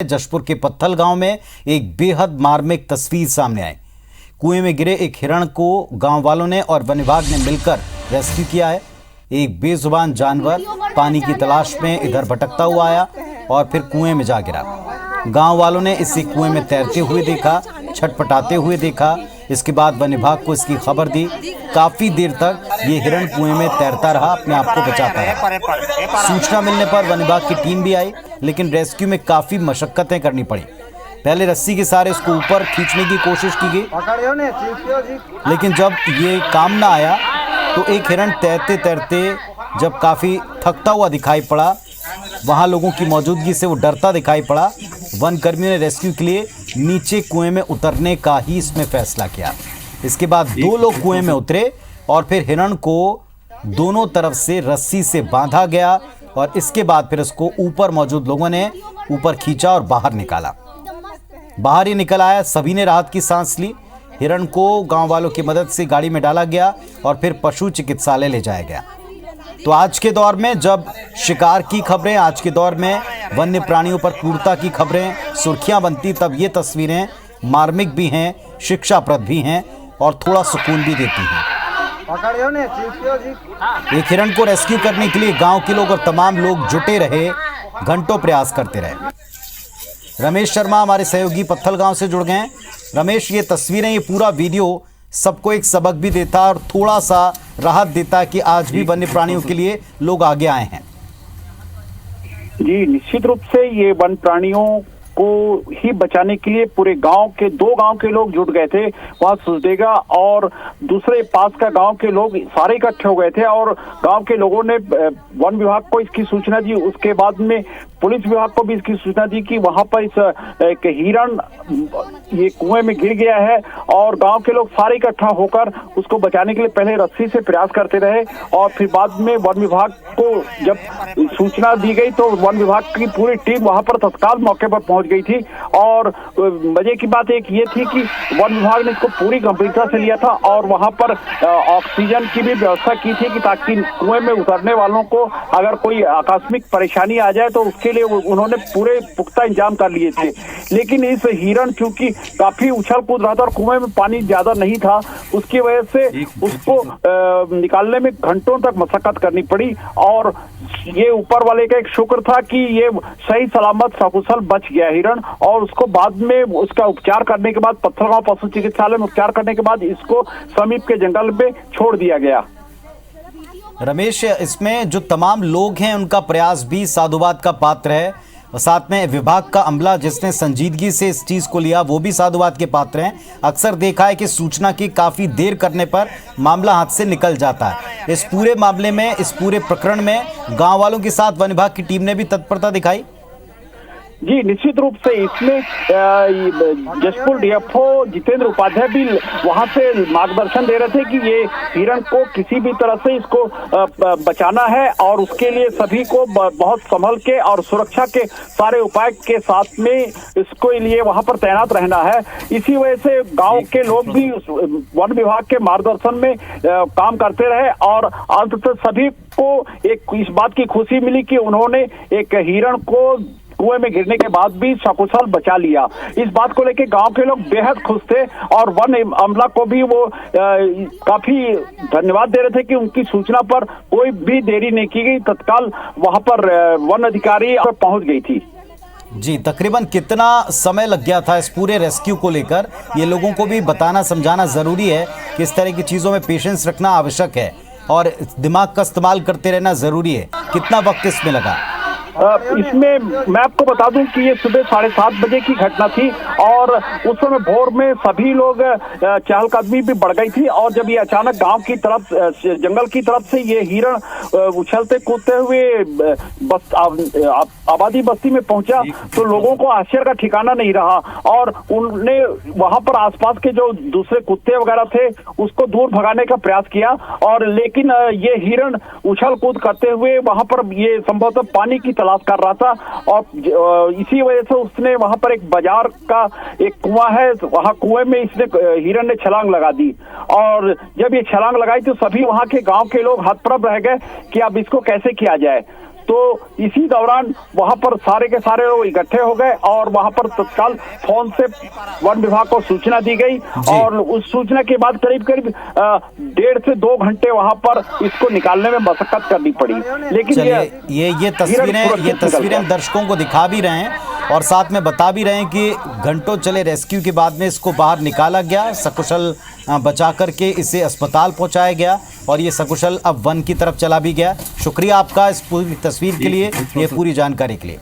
जशपुर के पत्थल गांव में एक बेहद मार्मिक तस्वीर सामने आई। कुएं में गिरे एक हिरण को गांव वालों ने और वन विभाग ने मिलकर रेस्क्यू किया है। एक बेजुबान जानवर पानी की तलाश में इधर भटकता हुआ आया और फिर कुएं में जा गिरा। गांव वालों ने इसे कुएं में तैरते हुए देखा, छटपटाते हुए देखा। इसके बाद वन विभाग को इसकी खबर दी। काफी देर तक ये हिरण कुएं में तैरता रहा, अपने आप को बचाता रहा। सूचना मिलने पर वन विभाग की टीम भी आई, लेकिन रेस्क्यू में काफी मशक्कतें करनी पड़ी। पहले रस्सी के सहारे उसको ऊपर खींचने की कोशिश की गई, लेकिन जब ये काम ना आया तो एक हिरण तैरते तैरते जब काफी थकता हुआ दिखाई पड़ा, वहां लोगों की मौजूदगी से वो डरता दिखाई पड़ा। वन कर्मियों ने रेस्क्यू के लिए नीचे कुएं में उतरने का ही इसमें फैसला किया। इसके बाद दो लोग कुएं में उतरे और फिर हिरण को दोनों तरफ से रस्सी से बांधा गया और इसके बाद फिर उसको ऊपर मौजूद लोगों ने ऊपर खींचा और बाहर निकाला। बाहर ही निकल आया, सभी ने राहत की सांस ली। हिरण को गांव वालों की मदद से गाड़ी में डाला गया और फिर पशु चिकित्सालय ले जाया गया। तो आज के दौर में जब शिकार की खबरें, आज के दौर में वन्य प्राणियों पर क्रूरता की खबरें सुर्खियां बनती, तब ये तस्वीरें मार्मिक भी हैं, शिक्षाप्रद भी हैं और थोड़ा सुकून भी देती हैं। एक हिरण को रेस्क्यू करने के लिए गांव के लोग और तमाम लोग जुटे रहे, घंटों प्रयास करते रहे। रमेश शर्मा हमारे सहयोगी पत्थल गांव से जुड़ गए हैं। रमेश, ये तस्वीरें, ये पूरा वीडियो सबको एक सबक भी देता और थोड़ा सा राहत देता कि आज भी वन्य प्राणियों के लिए लोग आगे आए हैं। जी, निश्चित रूप से ये वन प्राणियों को ही बचाने के लिए पूरे गांव के, दो गांव के लोग जुट गए थे। वहां सुजदेगा और दूसरे पास का गांव के लोग सारे इकट्ठे हो गए थे और गांव के लोगों ने वन विभाग को इसकी सूचना दी। उसके बाद में पुलिस विभाग को भी इसकी सूचना दी कि वहां पर एक हिरण ये कुएं में गिर गया है और गांव के लोग सारे इकट्ठा होकर उसको बचाने के लिए पहले रस्सी से प्रयास करते रहे और फिर बाद में वन विभाग को जब सूचना दी गई तो वन विभाग की पूरी टीम वहां पर तत्काल मौके पर पहुंच गई थी। और मजे की बात एक ये थी कि वन विभाग ने इसको पूरी गंभीरता से लिया था और वहां पर ऑक्सीजन की भी व्यवस्था की थी कि ताकि कुएं में उतरने वालों को अगर कोई आकस्मिक परेशानी आ जाए तो उसके लिए उन्होंने पूरे पुख्ता इंतजाम कर लिए थे। लेकिन इस हिरण चूंकि काफी उछल कूद रहा था और कुएं में पानी ज्यादा नहीं था, उसकी वजह से उसको निकालने में घंटों तक मशक्कत करनी पड़ी और ये ऊपर वाले का एक शुक्र था कि ये सही सलामत सकुशल बच गया हिरण। और उसको बाद में उसका उपचार करने के बाद पत्थलगांव पशु चिकित्सालय में उपचार करने के बाद इसको समीप के जंगल में छोड़ दिया गया। रमेश, इसमें जो तमाम लोग हैं उनका प्रयास भी साधुवाद का पात्र है और साथ में विभाग का अमला जिसने संजीदगी से इस चीज़ को लिया वो भी साधुवाद के पात्र हैं। अक्सर देखा है कि सूचना की काफ़ी देर करने पर मामला हाथ से निकल जाता है। इस पूरे मामले में, इस पूरे प्रकरण में गांव वालों के साथ वन विभाग की टीम ने भी तत्परता दिखाई। जी, निश्चित रूप से इसमें जशपुर डीएफओ जितेंद्र उपाध्याय भी वहां से मार्गदर्शन दे रहे थे कि ये हिरण को किसी भी तरह से इसको बचाना है और उसके लिए सभी को बहुत संभल के और सुरक्षा के सारे उपाय के साथ में इसको लिए वहां पर तैनात रहना है। इसी वजह से गांव के लोग भी वन विभाग के मार्गदर्शन में काम करते रहे और अंततः सभी को एक इस बात की खुशी मिली कि उन्होंने एक हिरण को कुएं में गिरने के बाद भी सकुशल बचा लिया। इस बात को लेकर गांव के लोग बेहद खुश थे और वन अमला को भी वो काफी धन्यवाद दे रहे थे कि उनकी सूचना पर कोई भी देरी नहीं की गई, तत्काल वहां पर वन अधिकारी पहुंच गई थी। जी, तकरीबन कितना समय लग गया था इस पूरे रेस्क्यू को लेकर? ये लोगों को भी बताना समझाना जरूरी है कि इस तरह की चीजों में पेशेंस रखना आवश्यक है और दिमाग का इस्तेमाल करते रहना जरूरी है। कितना वक्त इसमें लगा? इसमें मैं आपको बता दूं कि ये सुबह 7:30 बजे की घटना थी और उस समय भोर में सभी लोग चहलकदमी भी बढ़ गई थी और जब ये अचानक गांव की तरफ, जंगल की तरफ से ये हिरण उछलते कूदते हुए आबादी बस्ती में पहुंचा तो लोगों को आश्चर्य का ठिकाना नहीं रहा और उन्होंने वहां पर आसपास के जो दूसरे कुत्ते वगैरह थे उसको दूर भगाने का प्रयास किया और लेकिन ये हिरण उछल कूद करते हुए वहां पर ये संभवतः पानी की तलाश कर रहा था और इसी वजह से उसने वहां पर एक बाजार का एक कुआं है, वहां कुएं में इसने हिरण ने छलांग लगा दी और जब ये छलांग लगाई तो सभी वहां के गांव के लोग हतप्रभ रह गए कि अब इसको कैसे किया जाए। तो इसी दौरान वहां पर सारे के सारे लोग इकट्ठे हो गए और वहां पर तत्काल फोन से वन विभाग को सूचना दी गई और उस सूचना के बाद करीब करीब 1.5 से 2 घंटे वहां पर इसको निकालने में मशक्कत करनी पड़ी। लेकिन चलिए ये तस्वीरें हम दर्शकों को दिखा भी रहे हैं और साथ में बता भी रहे हैं कि घंटों चले रेस्क्यू के बाद में इसको बाहर निकाला गया, सकुशल बचा करके इसे अस्पताल पहुंचाया गया और ये सकुशल अब वन की तरफ चला भी गया। शुक्रिया आपका इस पूरी तस्वीर के लिए, ये पूरी जानकारी के लिए।